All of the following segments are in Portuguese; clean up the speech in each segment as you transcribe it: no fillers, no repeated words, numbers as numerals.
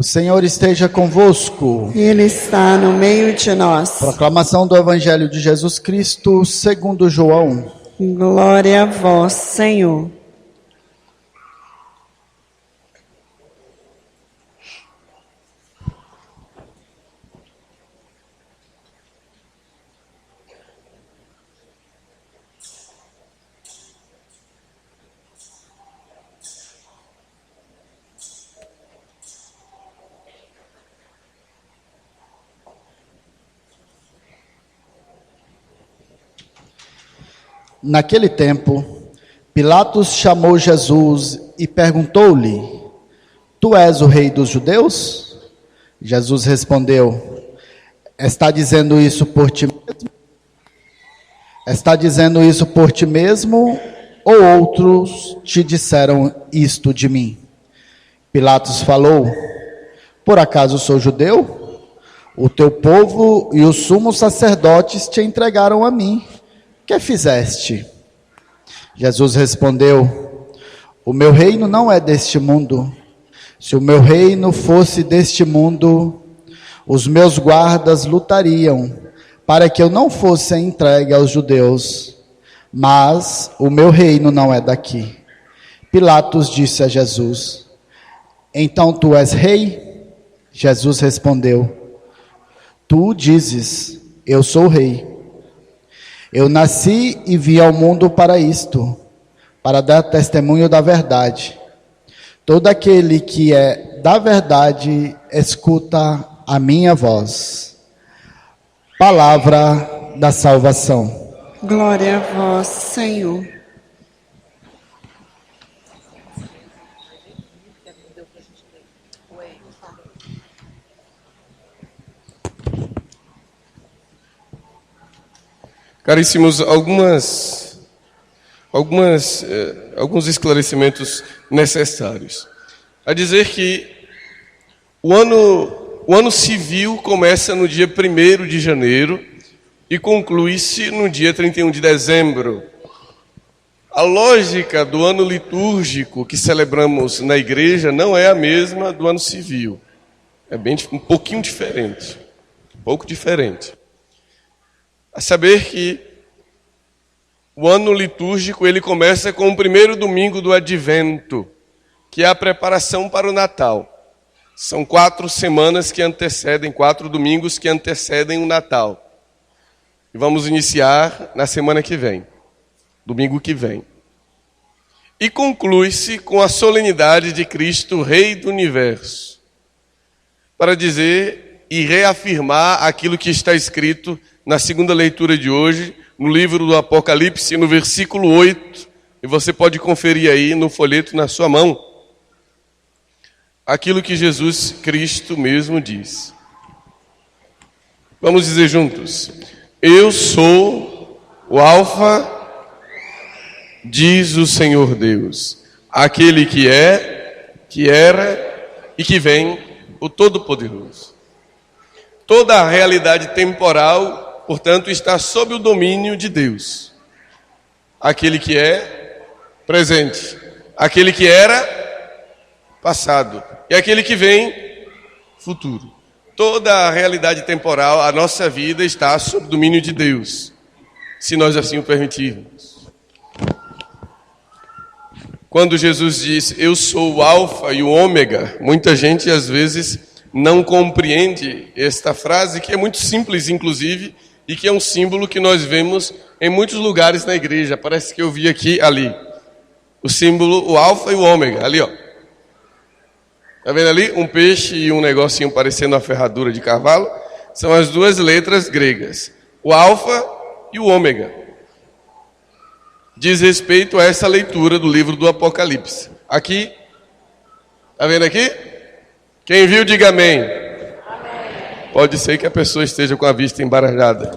O Senhor esteja convosco. Ele está no meio de nós. Proclamação do Evangelho de Jesus Cristo, segundo João. Glória a vós, Senhor. Naquele tempo, Pilatos chamou Jesus e perguntou-lhe: Tu és o rei dos judeus? Jesus respondeu: Está dizendo isso por ti mesmo? Está dizendo isso por ti mesmo, ou outros te disseram isto de mim? Pilatos falou: Por acaso sou judeu? O teu povo e os sumos sacerdotes te entregaram a mim. Que fizeste? Jesus respondeu: O meu reino não é deste mundo. Se o meu reino fosse deste mundo, os meus guardas lutariam para que eu não fosse entregue aos judeus. Mas o meu reino não é daqui. Pilatos disse a Jesus: Então tu és rei? Jesus respondeu: Tu dizes, eu sou rei. Eu nasci e vim ao mundo para isto, para dar testemunho da verdade. Todo aquele que é da verdade, escuta a minha voz. Palavra da salvação. Glória a vós, Senhor. Caríssimos, alguns esclarecimentos necessários. A dizer que o ano civil começa no dia 1º de janeiro e conclui-se no dia 31 de dezembro. A lógica do ano litúrgico que celebramos na igreja não é a mesma do ano civil. É um pouquinho diferente. Um pouco diferente. A saber que o ano litúrgico ele começa com o primeiro domingo do Advento, que é a preparação para o Natal. São 4 domingos que antecedem o Natal. E vamos iniciar na semana que vem, domingo que vem. E conclui-se com a solenidade de Cristo, Rei do Universo, para dizer e reafirmar aquilo que está escrito na segunda leitura de hoje, no livro do Apocalipse, no versículo 8, e você pode conferir aí no folheto na sua mão, aquilo que Jesus Cristo mesmo diz. Vamos dizer juntos: Eu sou o Alfa, diz o Senhor Deus, aquele que é, que era e que vem, o Todo-Poderoso. Toda a realidade temporal, portanto, está sob o domínio de Deus. Aquele que é presente, aquele que era passado e aquele que vem futuro. Toda a realidade temporal, a nossa vida está sob o domínio de Deus, se nós assim o permitirmos. Quando Jesus diz, eu sou o Alfa e o Ômega, muita gente às vezes não compreende esta frase, que é muito simples, inclusive, e que é um símbolo que nós vemos em muitos lugares na igreja. Parece que eu vi aqui, ali. O símbolo, o Alfa e o Ômega, ali, ó. Tá vendo ali? Um peixe e um negocinho parecendo uma ferradura de cavalo. São as 2 letras gregas. O Alfa e o Ômega. Diz respeito a essa leitura do livro do Apocalipse. Aqui, tá vendo aqui? Quem viu, diga amém. Amém. Pode ser que a pessoa esteja com a vista embaralhada.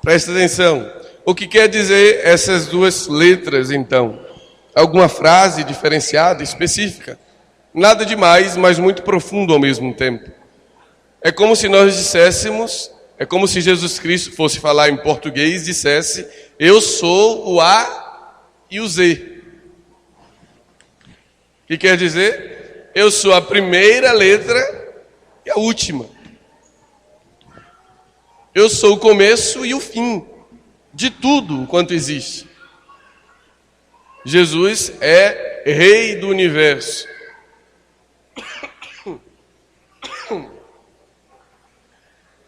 Presta atenção. O que quer dizer essas 2 letras, então? Alguma frase diferenciada, específica? Nada demais, mas muito profundo ao mesmo tempo. É como se nós disséssemos, é como se Jesus Cristo fosse falar em português, dissesse, eu sou o A e o Z. O que quer dizer? Eu sou a primeira letra a última. Eu sou o começo e o fim de tudo quanto existe. Jesus é Rei do universo.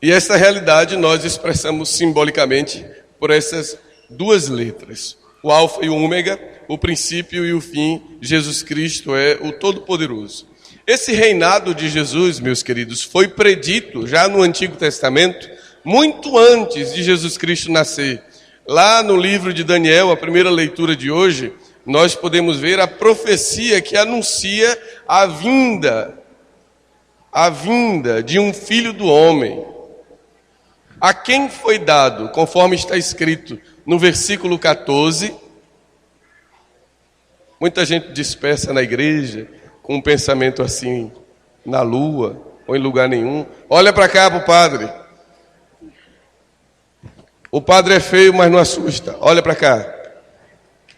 E essa realidade nós expressamos simbolicamente por essas duas letras. O alfa e o ômega, o princípio e o fim. Jesus Cristo é o Todo-Poderoso. Esse reinado de Jesus, meus queridos, foi predito já no Antigo Testamento, muito antes de Jesus Cristo nascer. Lá no livro de Daniel, a primeira leitura de hoje, nós podemos ver a profecia que anuncia a vinda de um filho do homem. A quem foi dado, conforme está escrito no versículo 14, muita gente dispersa na igreja, com um pensamento assim, na lua, ou em lugar nenhum. Olha para cá para o padre. O padre é feio, mas não assusta. Olha para cá.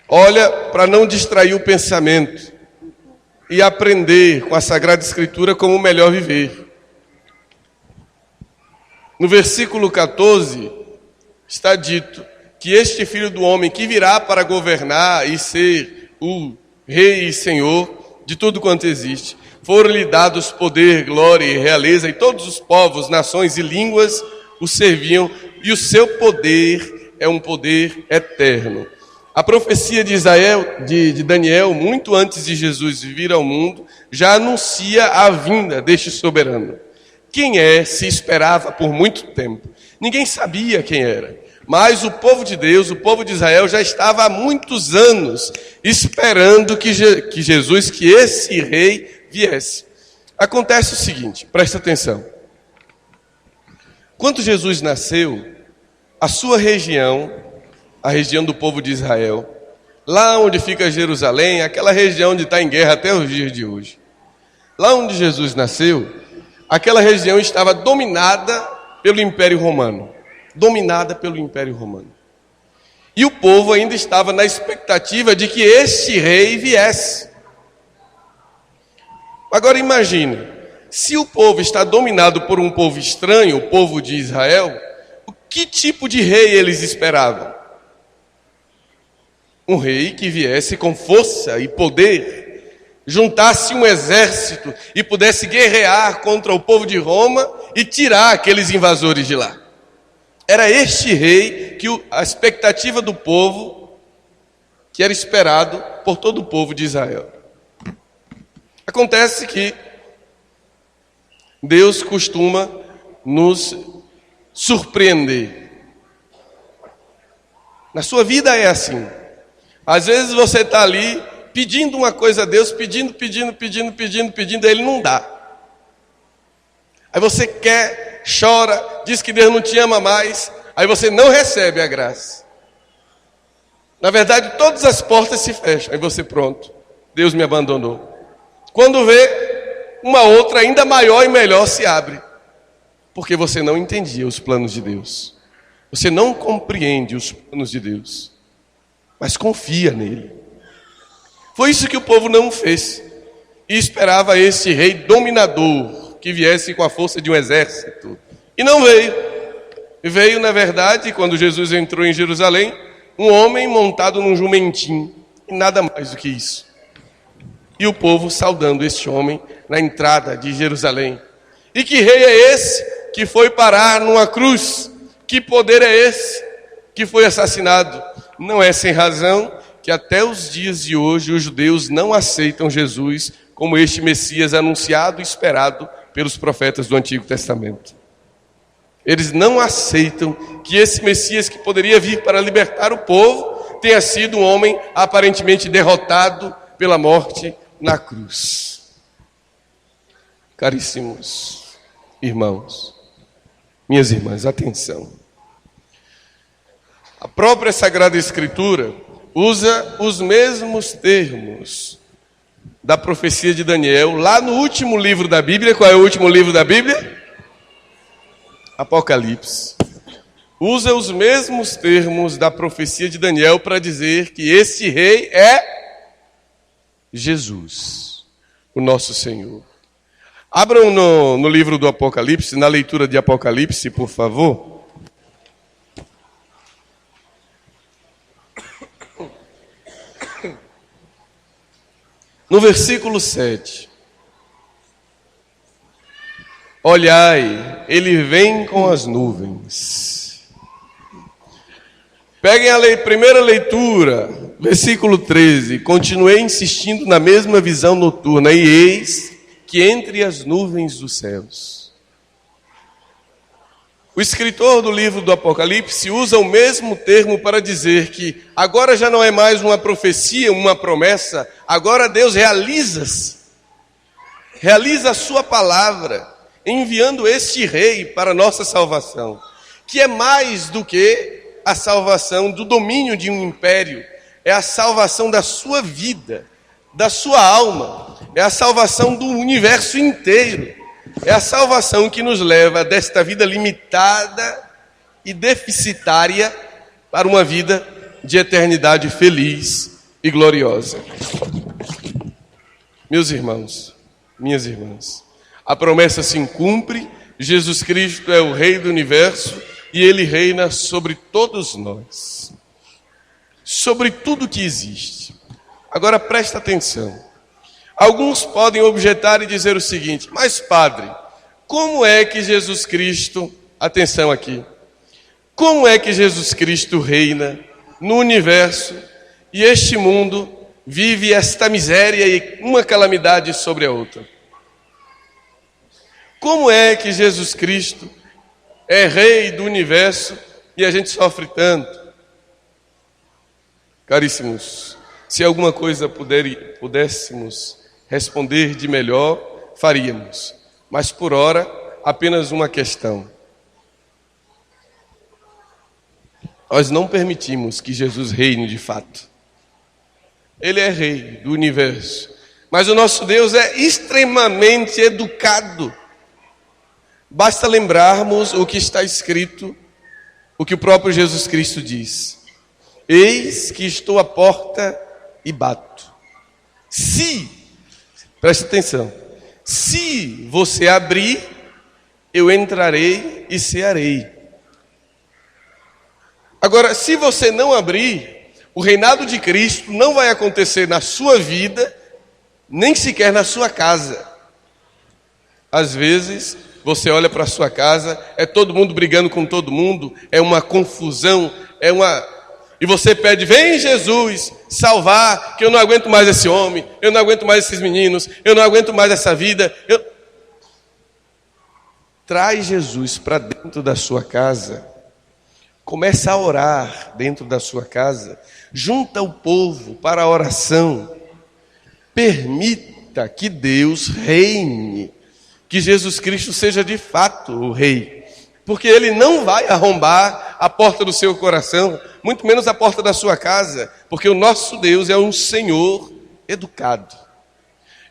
Olha para não distrair o pensamento e aprender com a Sagrada Escritura como melhor viver. No versículo 14, está dito que este Filho do Homem que virá para governar e ser o Rei e Senhor de tudo quanto existe, foram-lhe dados poder, glória e realeza, e todos os povos, nações e línguas o serviam, e o seu poder é um poder eterno. A profecia de Daniel, muito antes de Jesus vir ao mundo, já anuncia a vinda deste soberano. Quem é, se esperava por muito tempo. Ninguém sabia quem era. Mas o povo de Deus, o povo de Israel, já estava há muitos anos esperando que Jesus, que esse rei, viesse. Acontece o seguinte, presta atenção. Quando Jesus nasceu, a sua região, a região do povo de Israel, lá onde fica Jerusalém, aquela região onde está em guerra até os dias de hoje. Lá onde Jesus nasceu, aquela região estava dominada pelo Império Romano. Dominada pelo Império Romano. E o povo ainda estava na expectativa de que este rei viesse. Agora imagine, se o povo está dominado por um povo estranho, o povo de Israel, que tipo de rei eles esperavam? Um rei que viesse com força e poder, juntasse um exército e pudesse guerrear contra o povo de Roma e tirar aqueles invasores de lá. Era este rei que a expectativa do povo, que era esperado por todo o povo de Israel. Acontece que Deus costuma nos surpreender. Na sua vida é assim. Às vezes você está ali pedindo uma coisa a Deus, pedindo, Ele não dá. Aí você quer, chora, diz que Deus não te ama mais, aí você não recebe a graça. Na verdade, todas as portas se fecham, aí você pronto, Deus me abandonou. Quando vê, uma outra ainda maior e melhor se abre, porque você não entendia os planos de Deus. Você não compreende os planos de Deus, mas confia nele. Foi isso que o povo não fez, e esperava esse rei dominador, que viesse com a força de um exército. E não veio. Veio, na verdade, quando Jesus entrou em Jerusalém, um homem montado num jumentinho. E nada mais do que isso. E o povo saudando este homem na entrada de Jerusalém. E que rei é esse que foi parar numa cruz? Que poder é esse que foi assassinado? Não é sem razão que até os dias de hoje os judeus não aceitam Jesus como este Messias anunciado e esperado pelos profetas do Antigo Testamento. Eles não aceitam que esse Messias que poderia vir para libertar o povo tenha sido um homem aparentemente derrotado pela morte na cruz. Caríssimos irmãos, minhas irmãs, atenção. A própria Sagrada Escritura usa os mesmos termos da profecia de Daniel, lá no último livro da Bíblia. Qual é o último livro da Bíblia? Apocalipse. Usa os mesmos termos da profecia de Daniel para dizer que esse rei é Jesus, o nosso Senhor. Abram no livro do Apocalipse, na leitura de Apocalipse, por favor. No versículo 7. Olhai, ele vem com as nuvens. Peguem a primeira leitura, versículo 13. Continuei insistindo na mesma visão noturna, e eis que entre as nuvens dos céus. O escritor do livro do Apocalipse usa o mesmo termo para dizer que agora já não é mais uma profecia, uma promessa, agora Deus realiza a sua palavra, enviando este rei para a nossa salvação, que é mais do que a salvação do domínio de um império, é a salvação da sua vida, da sua alma, é a salvação do universo inteiro, é a salvação que nos leva desta vida limitada e deficitária para uma vida de eternidade feliz e gloriosa. Meus irmãos, minhas irmãs, a promessa se cumpre, Jesus Cristo é o Rei do Universo e Ele reina sobre todos nós, sobre tudo que existe. Agora presta atenção. Alguns podem objetar e dizer o seguinte: mas padre, como é que Jesus Cristo, atenção aqui, como é que Jesus Cristo reina no universo e este mundo vive esta miséria e uma calamidade sobre a outra? Como é que Jesus Cristo é Rei do universo e a gente sofre tanto? Caríssimos, se alguma coisa pudéssemos responder de melhor, faríamos. Mas por ora, apenas uma questão. Nós não permitimos que Jesus reine de fato. Ele é Rei do universo. Mas o nosso Deus é extremamente educado. Basta lembrarmos o que está escrito, o que o próprio Jesus Cristo diz. Eis que estou à porta e bato. Preste atenção, se você abrir, eu entrarei e cearei. Agora, se você não abrir, o reinado de Cristo não vai acontecer na sua vida, nem sequer na sua casa. Às vezes, você olha para a sua casa, é todo mundo brigando com todo mundo, é uma confusão, e você pede: vem Jesus salvar, que eu não aguento mais esse homem, eu não aguento mais esses meninos, eu não aguento mais essa vida. Traz Jesus para dentro da sua casa, começa a orar dentro da sua casa, junta o povo para a oração, permita que Deus reine, que Jesus Cristo seja de fato o Rei, porque Ele não vai arrombar a porta do seu coração, muito menos a porta da sua casa, porque o nosso Deus é um Senhor educado.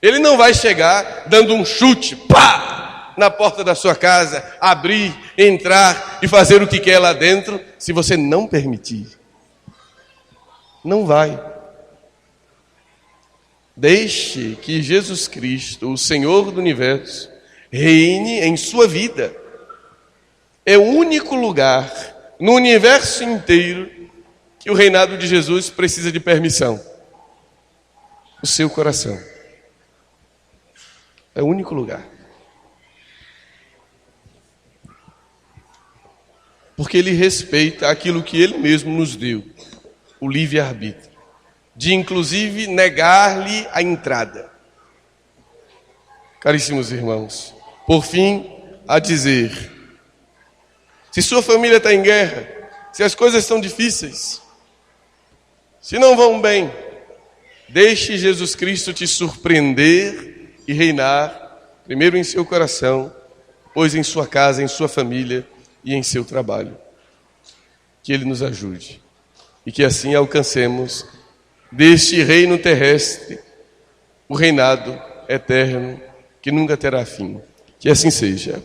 Ele não vai chegar dando um chute, pá, na porta da sua casa, abrir, entrar e fazer o que quer lá dentro, se você não permitir. Não vai. Deixe que Jesus Cristo, o Senhor do Universo, reine em sua vida. É o único lugar no universo inteiro que o reinado de Jesus precisa de permissão. O seu coração. É o único lugar. Porque Ele respeita aquilo que Ele mesmo nos deu, o livre-arbítrio, de inclusive negar-lhe a entrada. Caríssimos irmãos, por fim, a dizer: se sua família está em guerra, se as coisas estão difíceis, se não vão bem, deixe Jesus Cristo te surpreender e reinar, primeiro em seu coração, depois em sua casa, em sua família e em seu trabalho. Que Ele nos ajude e que assim alcancemos deste reino terrestre o reinado eterno que nunca terá fim. Que assim seja.